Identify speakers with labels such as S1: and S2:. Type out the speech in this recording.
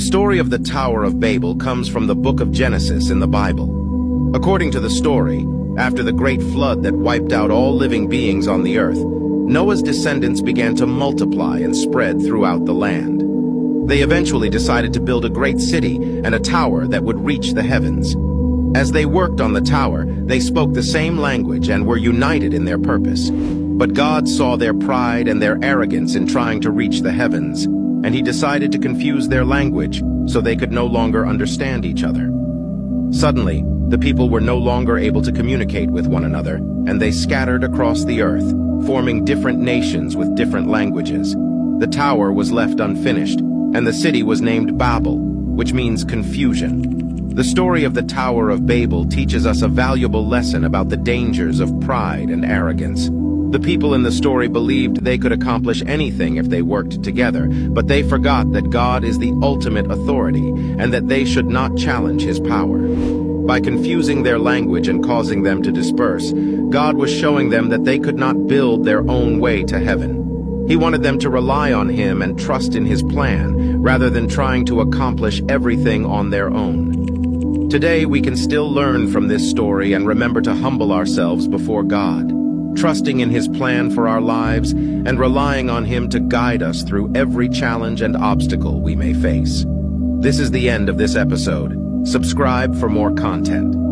S1: story of the Tower of Babel comes from the book of Genesis in the Bible. According to the story, after the great flood that wiped out all living beings on the earth, Noah's descendants began to multiply and spread throughout the land. They eventually decided to build a great city and a tower that would reach the heavens. As they worked on the tower, they spoke the same language and were united in their purpose. But God saw their pride and their arrogance in trying to reach the heavens, and he decided to confuse their language so they could no longer understand each other. Suddenly, the people were no longer able to communicate with one another, and they scattered across the earth, forming different nations with different languages. The tower was left unfinished, and the city was named Babel, which means confusion. The story of the Tower of Babel teaches us a valuable lesson about the dangers of pride and arrogance. The people in the story believed they could accomplish anything if they worked together, but they forgot that God is the ultimate authority and that they should not challenge his power. By confusing their language and causing them to disperse, God was showing them that they could not build their own way to heaven. He wanted them to rely on him and trust in his plan, rather than trying to accomplish everything on their own. Today, we can still learn from this story and remember to humble ourselves before God, trusting in his plan for our lives and relying on him to guide us through every challenge and obstacle we may face. This is the end of this episode. Subscribe for more content.